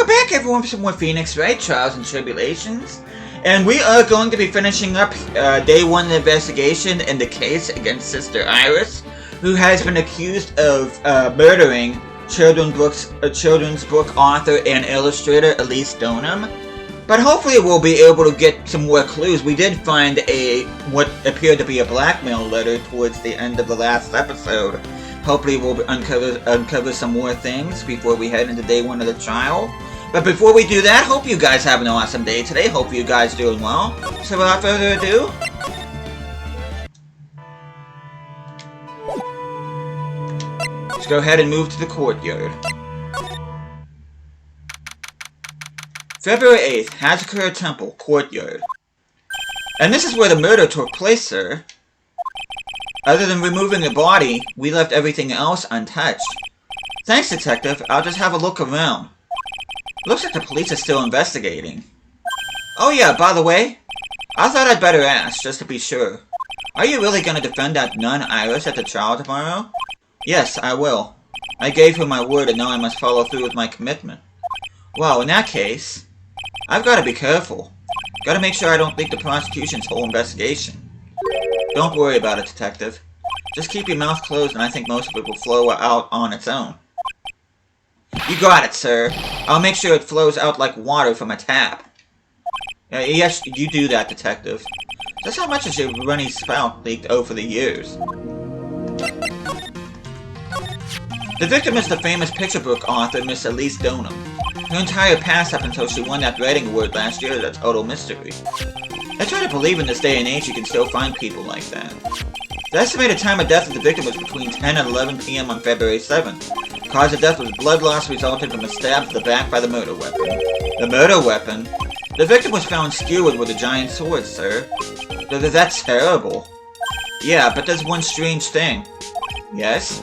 Welcome back everyone for some more Phoenix Wright Trials and Tribulations. And we are going to be finishing up day 1 of the investigation in the case against Sister Iris, who has been accused of murdering children's book author and illustrator Elise Donham. But hopefully we'll be able to get some more clues. We did find what appeared to be a blackmail letter towards the end of the last episode. Hopefully we'll uncover some more things before we head into day 1 of the trial. But before we do that, hope you guys have an awesome day today. Hope you guys are doing well. So without further ado, let's go ahead and move to the courtyard. February 8th, Hazakura Temple, courtyard. And this is where the murder took place, sir. Other than removing the body, we left everything else untouched. Thanks, Detective. I'll just have a look around. Looks like the police are still investigating. Oh yeah, by the way, I thought I'd better ask, just to be sure. Are you really gonna defend that nun Iris at the trial tomorrow? Yes, I will. I gave her my word and now I must follow through with my commitment. Well, in that case, I've gotta be careful. Gotta make sure I don't leak the prosecution's whole investigation. Don't worry about it, Detective. Just keep your mouth closed and I think most of it will flow out on its own. You got it, sir. I'll make sure it flows out like water from a tap. Yes, you do that, Detective. Just how much has your runny spout leaked over the years? The victim is the famous picture book author, Miss Elise Donham. Her entire past up until she won that writing award last year is a total mystery. I try to believe in this day and age you can still find people like that. The estimated time of death of the victim was between 10 and 11 p.m. on February 7th. Cause of death was blood loss resulting from a stab to the back by the murder weapon. The murder weapon? The victim was found skewered with a giant sword, sir. That's terrible. Yeah, but there's one strange thing. Yes?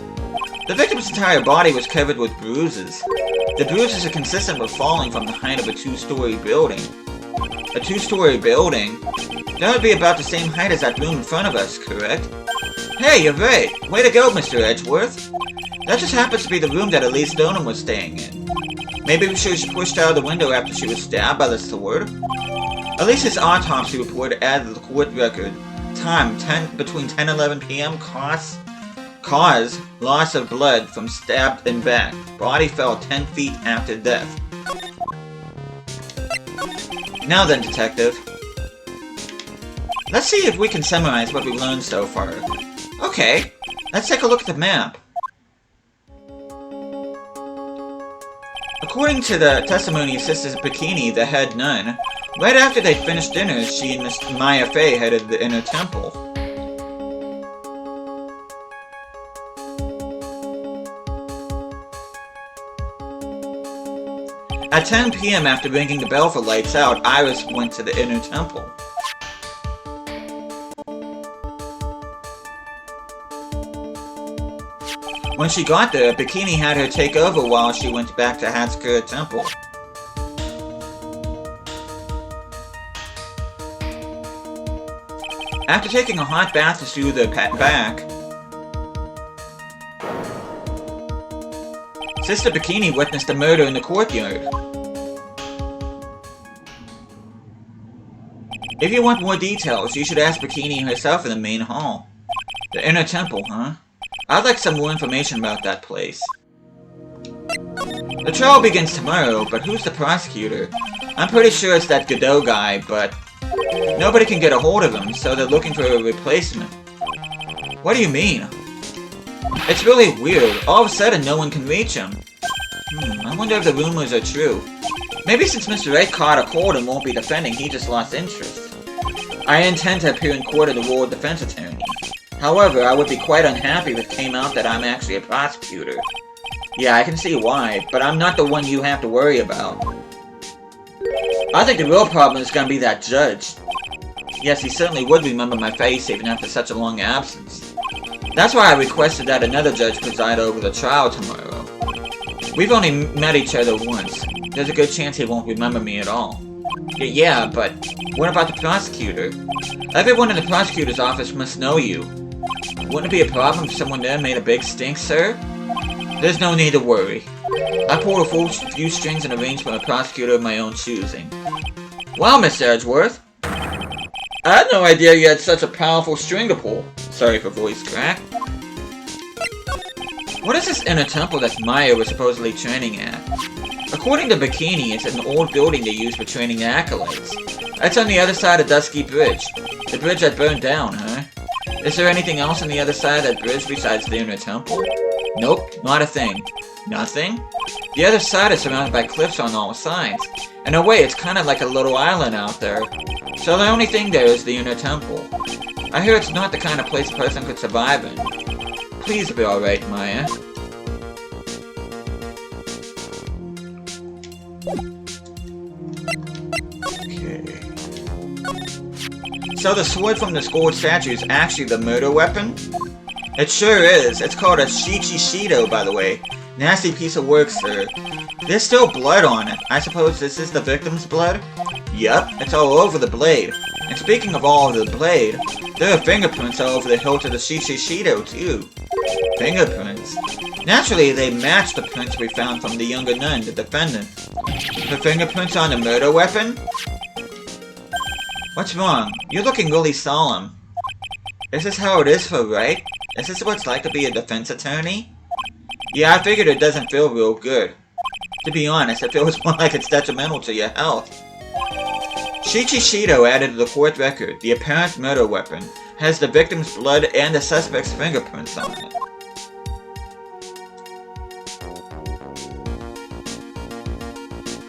The victim's entire body was covered with bruises. The bruises are consistent with falling from the height of a 2-story building. A 2-story building? That would be about the same height as that room in front of us, correct? Hey, you're right! Way to go, Mr. Edgeworth! That just happens to be the room that Elise Donham was staying in. Maybe she was pushed out of the window after she was stabbed by the sword? Elise's autopsy report added to the court record. Time, between 10 and 11 p.m. Cause, loss of blood from stabbed in back. Body fell 10 feet after death. Now then, Detective. Let's see if we can summarize what we've learned so far. Okay, let's take a look at the map. According to the testimony of Sister Bikini, the head nun, right after they finished dinner, she and Miss Maya Fey headed to the inner temple. At 10 p.m. after ringing the bell for lights out, Iris went to the inner temple. When she got there, Bikini had her take over while she went back to Hazakura Temple. After taking a hot bath to soothe her back, Sister Bikini witnessed the murder in the courtyard. If you want more details, you should ask Bikini herself in the main hall. The inner temple, huh? I'd like some more information about that place. The trial begins tomorrow, but who's the prosecutor? I'm pretty sure it's that Godot guy, but nobody can get a hold of him, so they're looking for a replacement. What do you mean? It's really weird. All of a sudden, no one can reach him. I wonder if the rumors are true. Maybe since Mr. Wright caught a cold and won't be defending, he just lost interest. I intend to appear in court as the role of defense attorney. However, I would be quite unhappy if it came out that I'm actually a prosecutor. Yeah, I can see why, but I'm not the one you have to worry about. I think the real problem is gonna be that judge. Yes, he certainly would remember my face even after such a long absence. That's why I requested that another judge preside over the trial tomorrow. We've only met each other once. There's a good chance he won't remember me at all. Yeah, but what about the prosecutor? Everyone in the prosecutor's office must know you. Wouldn't it be a problem if someone there made a big stink, sir? There's no need to worry. I pulled a few strings and arranged for a prosecutor of my own choosing. Wow, Mr. Edgeworth. I had no idea you had such a powerful string to pull. Sorry for voice crack. What is this inner temple that Maya was supposedly training at? According to Bikini, it's an old building they use for training the acolytes. It's on the other side of Dusky Bridge. The bridge that burned down, huh? Is there anything else on the other side of that bridge besides the inner temple? Nope, not a thing. Nothing? The other side is surrounded by cliffs on all sides. In a way, it's kind of like a little island out there. So the only thing there is the inner temple. I hear it's not the kind of place a person could survive in. Please be alright, Maya. Okay. So the sword from the gold statue is actually the murder weapon? It sure is. It's called a Shichi-Shido, by the way. Nasty piece of work, sir. There's still blood on it. I suppose this is the victim's blood? Yup, it's all over the blade. And speaking of all over the blade, there are fingerprints all over the hilt of the Shichi-Shido, too. Fingerprints? Naturally, they match the prints we found from the younger nun, the defendant. The fingerprints on the murder weapon? What's wrong? You're looking really solemn. Is this how it is for Wright? Is this what it's like to be a defense attorney? Yeah, I figured it doesn't feel real good. To be honest, it feels more like it's detrimental to your health. Shichi-Shido added to the court record, the apparent murder weapon has the victim's blood and the suspect's fingerprints on it.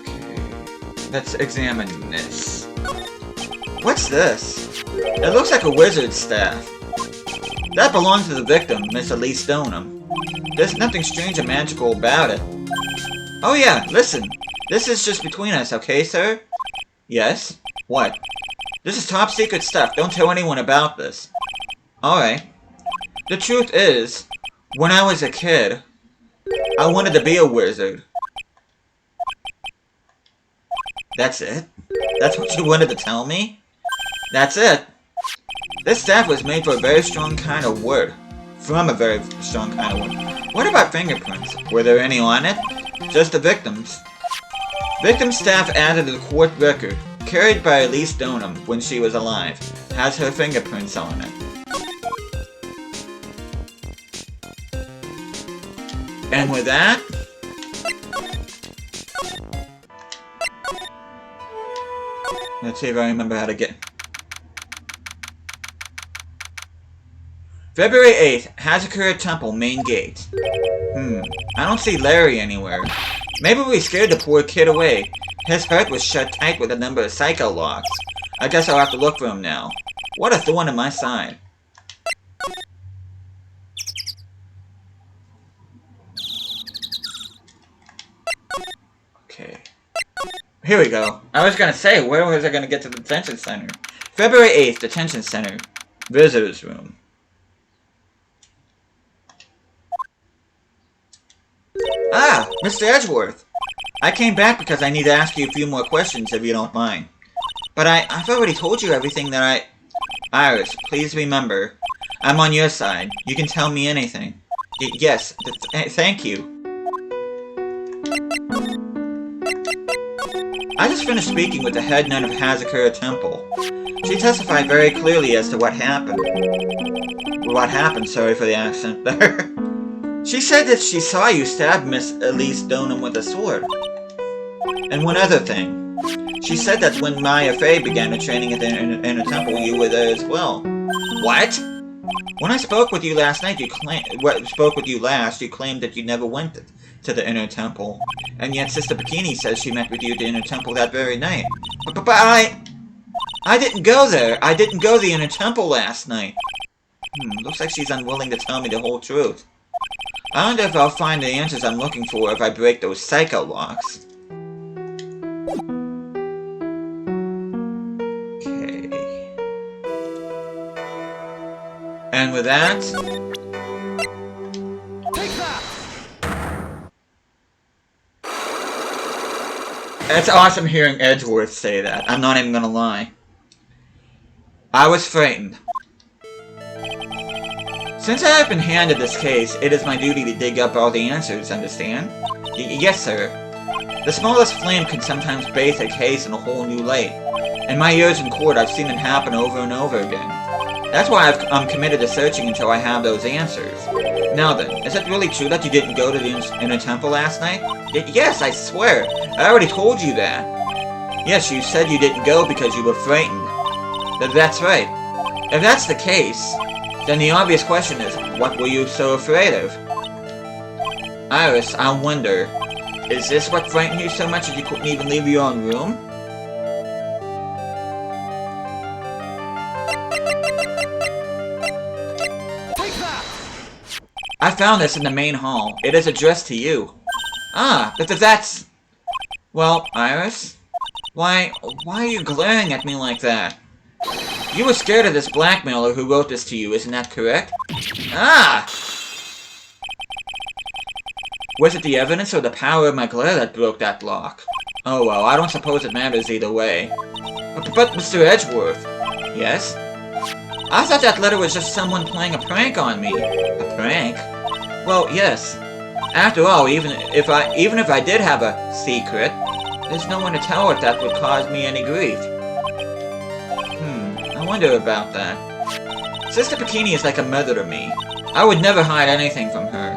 Okay, let's examine this. What's this? It looks like a wizard's staff. That belongs to the victim, Miss Elise Stoneham. There's nothing strange or magical about it. Oh yeah, listen. This is just between us, okay, sir? Yes? What? This is top secret stuff. Don't tell anyone about this. Alright. The truth is, when I was a kid, I wanted to be a wizard. That's it? That's what you wanted to tell me? That's it. This staff was made for a very strong kind of wood. From a very strong kind of wood. What about fingerprints? Were there any on it? Just the victim's. Victim's staff added to the court record, carried by Elise Stoneham when she was alive, has her fingerprints on it. And with that, let's see if I remember how to get... February 8th, Hazakura Temple, main gate. I don't see Larry anywhere. Maybe we scared the poor kid away. His heart was shut tight with a number of psycho locks. I guess I'll have to look for him now. What a thorn in my side. Okay. Here we go. I was gonna say, where was I gonna get to the detention center? February 8th, detention center. Visitor's room. Ah, Mr. Edgeworth. I came back because I need to ask you a few more questions if you don't mind. But I've already told you everything that Iris, please remember, I'm on your side. You can tell me anything. Yes, thank you. I just finished speaking with the head nun of Hazakura Temple. She testified very clearly as to what happened. Sorry for the accent there. She said that she saw you stab Miss Elise Stoneham with a sword. And one other thing. She said that when Maya Fey began her training at the inner temple, you were there as well. What? When I spoke with you last night, you claimed that you never went to the inner temple. And yet Sister Bikini says she met with you at the inner temple that very night. But I didn't go there. I didn't go to the inner temple last night. Looks like she's unwilling to tell me the whole truth. I wonder if I'll find the answers I'm looking for if I break those psycho locks. Okay. And with that... Take that! It's awesome hearing Edgeworth say that. I'm not even gonna lie. I was frightened. Since I have been handed this case, it is my duty to dig up all the answers, understand? Yes, sir. The smallest flame can sometimes bathe a case in a whole new light. In my years in court, I've seen it happen over and over again. That's why I'm committed to searching until I have those answers. Now then, is it really true that you didn't go to the inner temple last night? Yes, I swear. I already told you that. Yes, you said you didn't go because you were frightened. That's right. If that's the case, then the obvious question is, what were you so afraid of? Iris, I wonder, is this what frightened you so much that you couldn't even leave your own room? Take that! I found this in the main hall. It is addressed to you. Ah, but that's... Well, Iris? Why are you glaring at me like that? You were scared of this blackmailer who wrote this to you, isn't that correct? Ah! Was it the evidence or the power of my glare that broke that lock? Oh well, I don't suppose it matters either way. But Mr. Edgeworth... Yes? I thought that letter was just someone playing a prank on me. A prank? Well, yes. After all, even if I did have a secret, there's no one to tell it that would cause me any grief. I wonder about that. Sister Bikini is like a mother to me. I would never hide anything from her.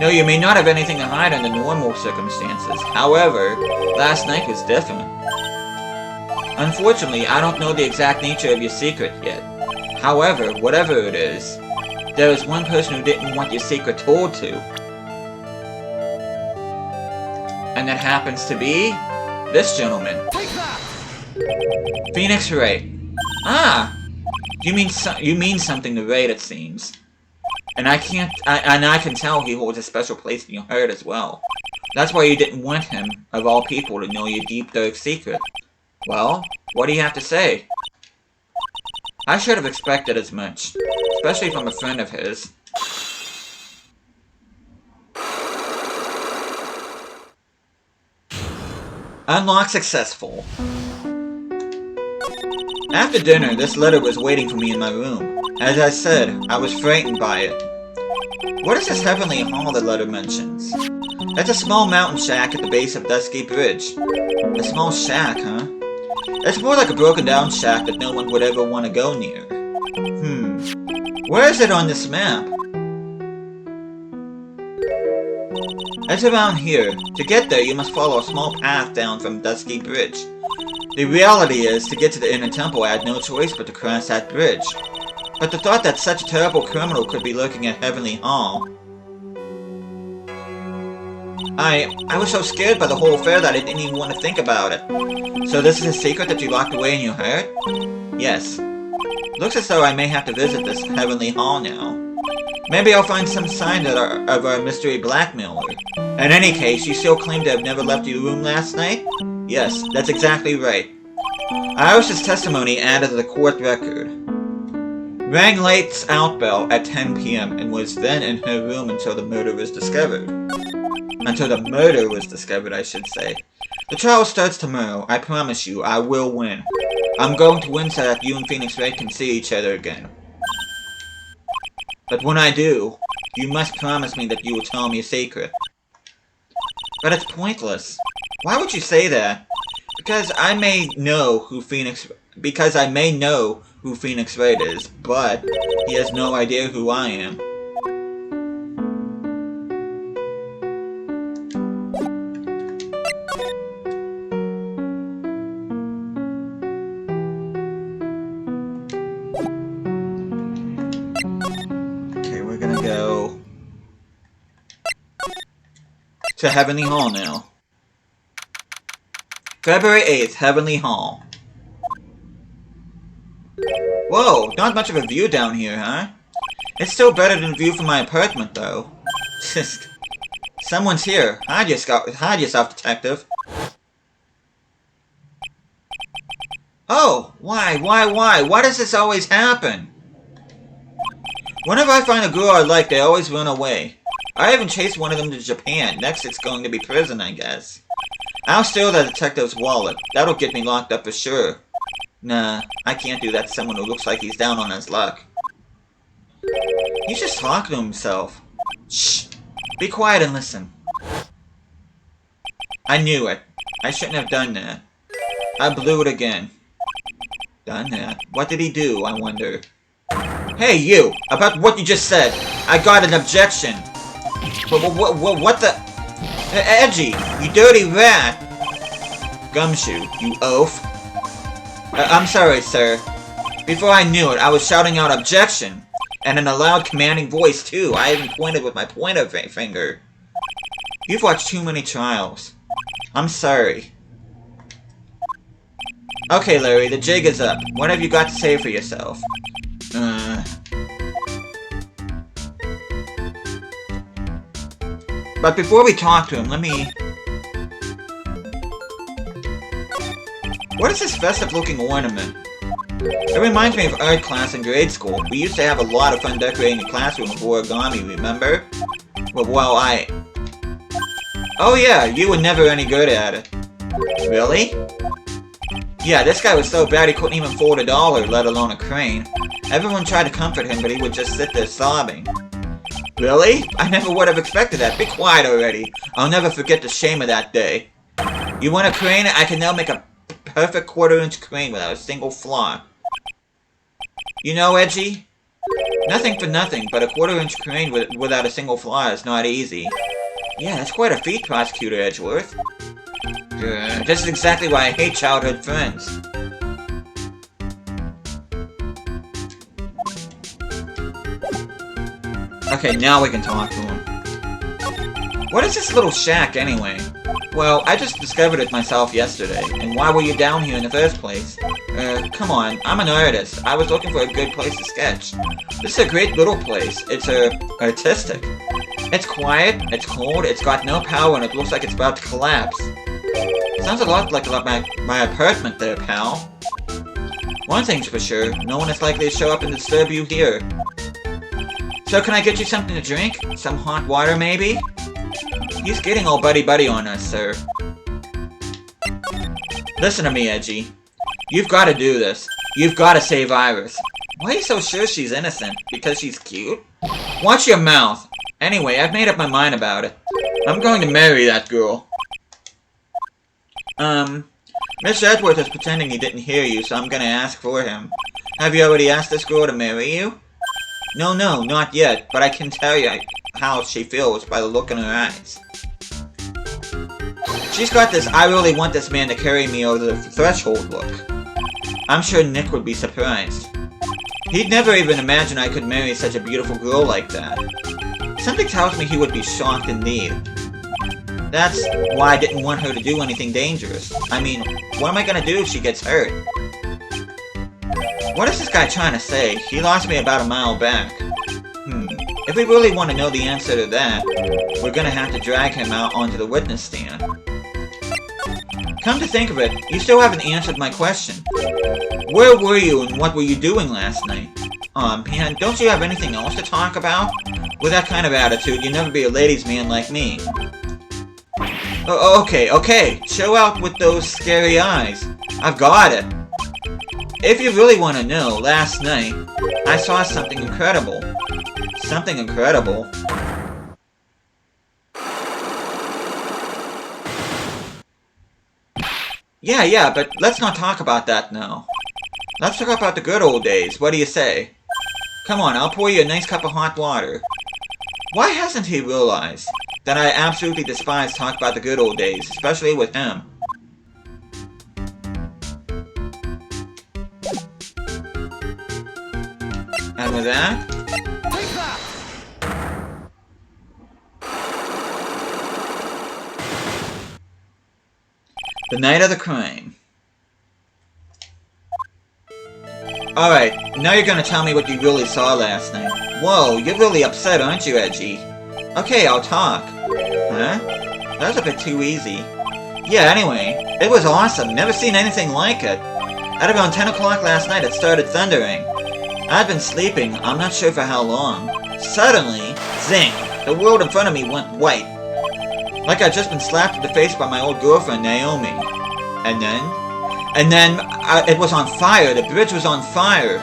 No, you may not have anything to hide under normal circumstances. However, last night was different. Unfortunately, I don't know the exact nature of your secret yet. However, whatever it is, there is one person who didn't want your secret told to. And that happens to be... this gentleman. Take that! Phoenix Wright. Ah! You mean something to Wright, it seems. And I can tell he holds a special place in your heart as well. That's why you didn't want him, of all people, to know your deep, dark secret. Well, what do you have to say? I should have expected as much, especially from a friend of his. Unlock successful. After dinner, this letter was waiting for me in my room. As I said, I was frightened by it. What is this heavenly hall the letter mentions? It's a small mountain shack at the base of Dusky Bridge. A small shack, huh? It's more like a broken down shack that no one would ever want to go near. Where is it on this map? It's around here. To get there, you must follow a small path down from Dusky Bridge. The reality is, to get to the inner temple, I had no choice but to cross that bridge. But the thought that such a terrible criminal could be lurking at Heavenly Hall... I was so scared by the whole affair that I didn't even want to think about it. So this is a secret that you locked away in your heart? Yes. Looks as though I may have to visit this Heavenly Hall now. Maybe I'll find some sign of our mystery blackmailer. In any case, you still claim to have never left your room last night? Yes, that's exactly right. Iris' testimony added to the court record. Rang lights out bell at 10 p.m. and was then in her room until the murder was discovered. Until the murder was discovered, I should say. The trial starts tomorrow. I promise you, I will win. I'm going to win so that you and Phoenix Wright can see each other again. But when I do, you must promise me that you will tell me a secret. But it's pointless. Why would you say that? Because I may know who Phoenix Wright is, but he has no idea who I am. Okay, we're gonna go to Heavenly Hall now. February 8th, Heavenly Hall. Whoa, not much of a view down here, huh? It's still better than the view from my apartment, though. Someone's here. Hide yourself, detective. Oh, why? Why does this always happen? Whenever I find a girl I like, they always run away. I even chased one of them to Japan. Next, it's going to be prison, I guess. I'll steal the detective's wallet. That'll get me locked up for sure. Nah, I can't do that to someone who looks like he's down on his luck. He's just talking to himself. Shh! Be quiet and listen. I knew it. I shouldn't have done that. I blew it again. Done that. What did he do, I wonder? Hey, you! About what you just said! I got an objection! What the... Edgy! You dirty rat! Gumshoe, you oaf. I'm sorry, sir. Before I knew it, I was shouting out objection! And in a loud, commanding voice, too. I even pointed with my pointer finger. You've watched too many trials. I'm sorry. Okay, Larry, the jig is up. What have you got to say for yourself? But before we talk to him, let me... What is this festive-looking ornament? It reminds me of art class in grade school. We used to have a lot of fun decorating the classroom with origami, remember? Well, Oh yeah, you were never any good at it. Really? Yeah, this guy was so bad he couldn't even fold $1, let alone a crane. Everyone tried to comfort him, but he would just sit there sobbing. Really? I never would have expected that. Be quiet already. I'll never forget the shame of that day. You want a crane? I can now make a perfect 1/4-inch crane without a single flaw. You know, Edgy? Nothing for nothing, but a 1/4-inch crane without a single flaw is not easy. Yeah, that's quite a feat, Prosecutor Edgeworth. This is exactly why I hate childhood friends. Okay, now we can talk to him. What is this little shack, anyway? Well, I just discovered it myself yesterday. And why were you down here in the first place? Come on, I'm an artist. I was looking for a good place to sketch. This is a great little place. It's, artistic. It's quiet, it's cold, it's got no power, and it looks like it's about to collapse. Sounds a lot like my apartment there, pal. One thing's for sure, no one is likely to show up and disturb you here. So can I get you something to drink? Some hot water, maybe? He's getting all buddy-buddy on us, sir. Listen to me, Edgy. You've got to do this. You've got to save Iris. Why are you so sure she's innocent? Because she's cute? Watch your mouth. Anyway, I've made up my mind about it. I'm going to marry that girl. Mr. Edgeworth is pretending he didn't hear you, so I'm gonna ask for him. Have you already asked this girl to marry you? No, not yet, but I can tell you how she feels by the look in her eyes. She's got this I really want this man to carry me over the threshold look. I'm sure Nick would be surprised. He'd never even imagine I could marry such a beautiful girl like that. Something tells me he would be shocked indeed. That's why I didn't want her to do anything dangerous. I mean, what am I gonna do if she gets hurt? What is this guy trying to say? He lost me about a mile back. If we really want to know the answer to that, we're gonna have to drag him out onto the witness stand. Come to think of it, you still haven't answered my question. Where were you and what were you doing last night? Aw, man, don't you have anything else to talk about? With that kind of attitude, you'd never be a ladies' man like me. Okay, chill out with those scary eyes. I've got it. If you really want to know, last night, I saw something incredible. Something incredible. Yeah, but let's not talk about that now. Let's talk about the good old days, what do you say? Come on, I'll pour you a nice cup of hot water. Why hasn't he realized that I absolutely despise talk about the good old days, especially with him? And with that... the night of the crime. Alright, now you're gonna tell me what you really saw last night. Whoa, you're really upset, aren't you, Edgy? Okay, I'll talk. Huh? That was a bit too easy. Yeah, anyway, it was awesome. Never seen anything like it. At around 10 o'clock last night, it started thundering. I'd been sleeping, I'm not sure for how long. Suddenly, zing! The world in front of me went white. Like I'd just been slapped in the face by my old girlfriend, Naomi. And then, it was on fire. The bridge was on fire.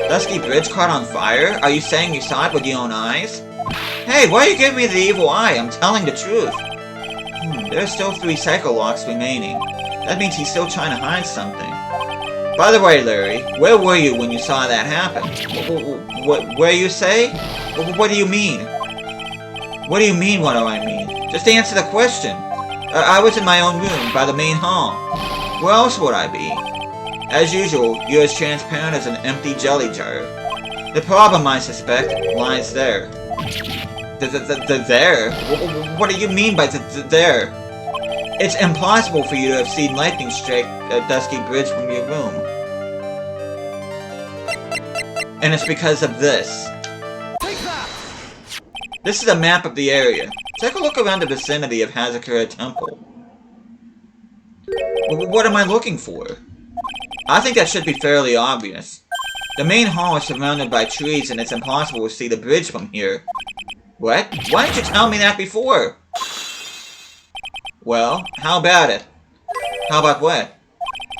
Dusky Bridge caught on fire? Are you saying you saw it with your own eyes? Hey, why are you giving me the evil eye? I'm telling the truth. There are still 3 cycle locks remaining. That means he's still trying to hide something. By the way, Larry, where were you when you saw that happen? Where you say? What do you mean? What do you mean, what do I mean? Just answer the question. I was in my own room, by the main hall. Where else would I be? As usual, you're as transparent as an empty jelly jar. The problem, I suspect, lies there. There? What do you mean by there? It's impossible for you to have seen lightning strike a dusky bridge from your room. And it's because of this. This is a map of the area. Take a look around the vicinity of Hazakura Temple. What am I looking for? I think that should be fairly obvious. The main hall is surrounded by trees and it's impossible to see the bridge from here. What? Why didn't you tell me that before? Well, how about it? How about what?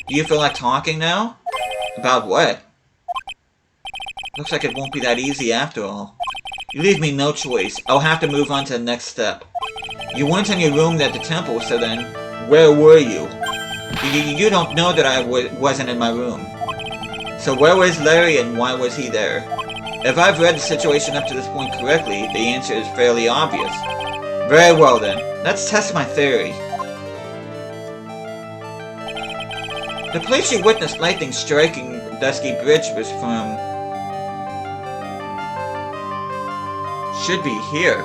Do you feel like talking now? About what? Looks like it won't be that easy after all. You leave me no choice. I'll have to move on to the next step. You weren't in your room at the temple, so then, where were you? You don't know that I wasn't in my room. So where was Larry and why was he there? If I've read the situation up to this point correctly, the answer is fairly obvious. Very well then, let's test my theory. The place you witnessed lightning striking Dusky Bridge was from... should be here.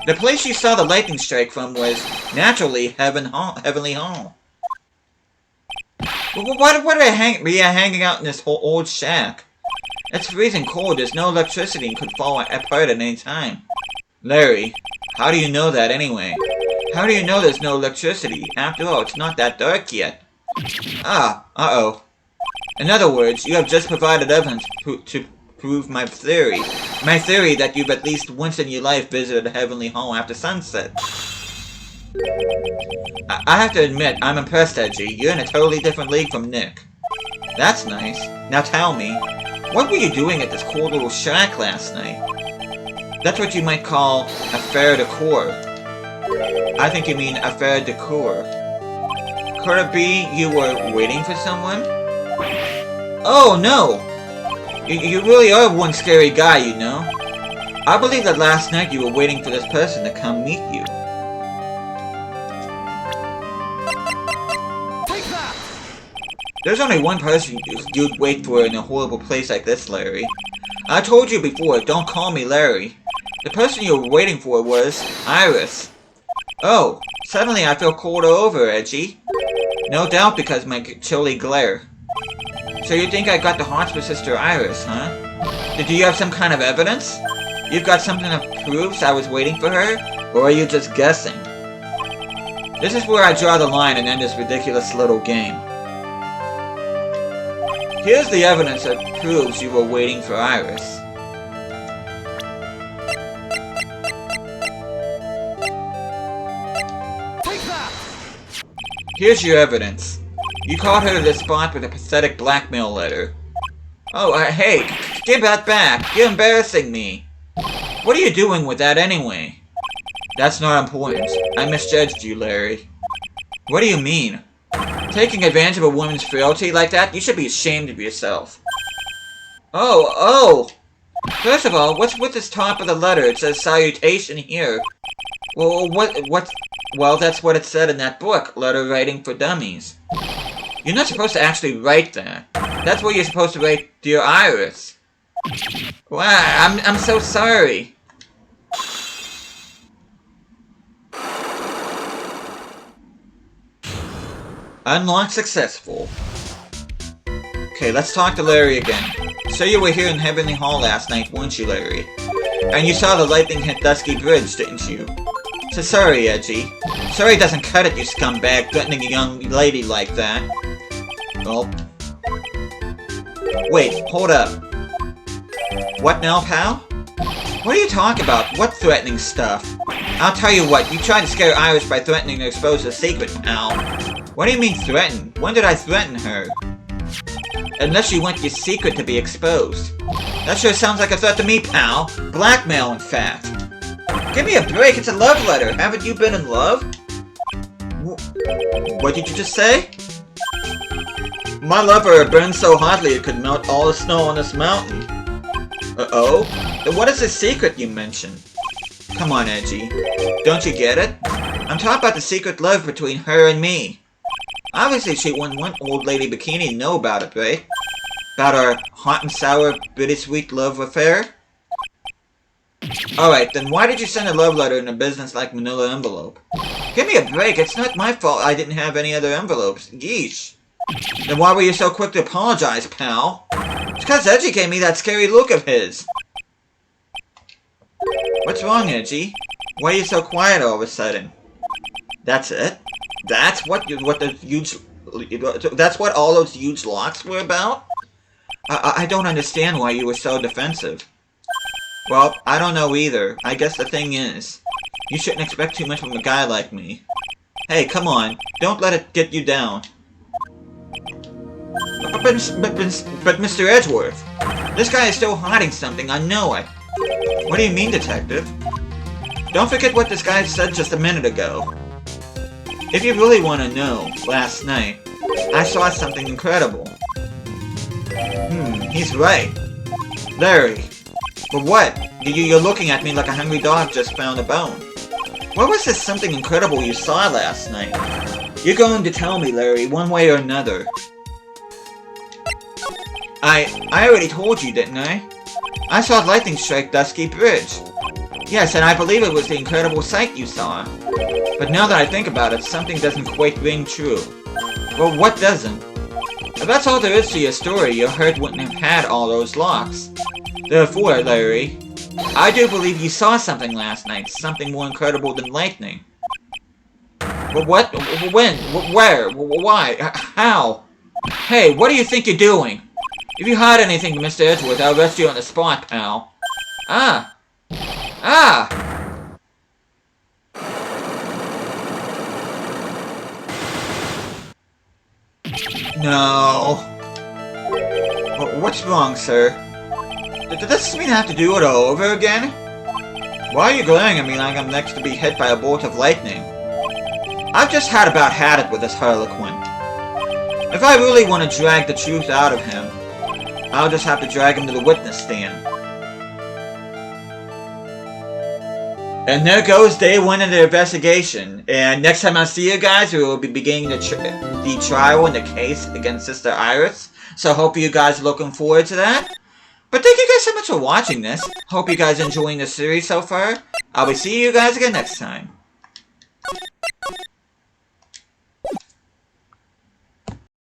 The place you saw the lightning strike from was, naturally, Heavenly Hall. Why would I be hanging out in this whole old shack? It's freezing cold, there's no electricity and could fall apart at any time. Larry, how do you know that anyway? How do you know there's no electricity? After all, it's not that dark yet. Ah, uh-oh. In other words, you have just provided evidence to prove my theory. My theory that you've at least once in your life visited Heavenly Hall after sunset. I have to admit, I'm impressed, Edgy. You're in a totally different league from Nick. That's nice. Now tell me, what were you doing at this cool little shack last night? That's what you might call affaire de cour. I think you mean affaire de cour. Could it be you were waiting for someone? Oh, no! You really are one scary guy, you know. I believe that last night you were waiting for this person to come meet you. There's only one person you'd wait for in a horrible place like this, Larry. I told you before, don't call me Larry. The person you were waiting for was Iris. Oh, suddenly I feel colder over, Edgy. No doubt because of my chilly glare. So you think I got the hots for Sister Iris, huh? Do you have some kind of evidence? You've got something that proves I was waiting for her? Or are you just guessing? This is where I draw the line and end this ridiculous little game. Here's the evidence that proves you were waiting for Iris. Here's your evidence. You caught her to this spot with a pathetic blackmail letter. Oh, hey, give that back. You're embarrassing me. What are you doing with that anyway? That's not important. I misjudged you, Larry. What do you mean? Taking advantage of a woman's frailty like that? You should be ashamed of yourself. Oh! First of all, what's with this top of the letter? It says salutation here. Well, well, that's what it said in that book, Letter Writing for Dummies. You're not supposed to actually write that. That's what you're supposed to write, Dear Iris. Wow, I'm so sorry. Unlock successful. Okay, let's talk to Larry again. So you were here in Heavenly Hall last night, weren't you, Larry? And you saw the lightning hit Dusky Bridge, didn't you? So sorry, Edgy. Sorry doesn't cut it, you scumbag, threatening a young lady like that. Well... Wait, hold up. What now, pal? What are you talking about? What threatening stuff? I'll tell you what, you tried to scare Iris by threatening to expose a secret, pal. What do you mean threaten? When did I threaten her? Unless you want your secret to be exposed. That sure sounds like a threat to me, pal. Blackmail, in fact. Give me a break, it's a love letter. Haven't you been in love? What did you just say? My lover burns so hotly it could melt all the snow on this mountain. Uh-oh? Then what is the secret you mentioned? Come on, Edgy. Don't you get it? I'm talking about the secret love between her and me. Obviously, she wouldn't want old lady Bikini to know about it, right? About our hot and sour, bittersweet love affair? Alright, then why did you send a love letter in a business-like manila envelope? Give me a break, it's not my fault I didn't have any other envelopes. Yeesh. Then why were you so quick to apologize, pal? It's because Edgy gave me that scary look of his. What's wrong, Edgy? Why are you so quiet all of a sudden? That's it? That's what all those huge locks were about? I don't understand why you were so defensive. Well, I don't know either. I guess the thing is, you shouldn't expect too much from a guy like me. Hey, come on. Don't let it get you down. But Mr. Edgeworth, this guy is still hiding something, I know it. What do you mean, detective? Don't forget what this guy said just a minute ago. If you really want to know, last night, I saw something incredible. He's right. Larry. But what? You're looking at me like a hungry dog just found a bone. What was this something incredible you saw last night? You're going to tell me, Larry, one way or another. I already told you, didn't I? I saw lightning strike Dusky Bridge. Yes, and I believe it was the incredible sight you saw. But now that I think about it, something doesn't quite ring true. Well, what doesn't? If that's all there is to your story, your herd wouldn't have had all those locks. Therefore, Larry, I do believe you saw something last night, something more incredible than lightning. But what? When? Where? Why? How? Hey, what do you think you're doing? If you hide anything from Mr. Edgeworth, I'll arrest you on the spot, pal. Ah! No. What's wrong, sir? Does this mean I have to do it all over again? Why are you glaring at me like I'm next to be hit by a bolt of lightning? I've just about had it with this Harlequin. If I really want to drag the truth out of him, I'll just have to drag him to the witness stand. And there goes day one of the investigation. And next time I see you guys, we will be beginning the trial in the case against Sister Iris. So hope you guys are looking forward to that. But thank you guys so much for watching this. Hope you guys are enjoying the series so far. I'll be seeing you guys again next time.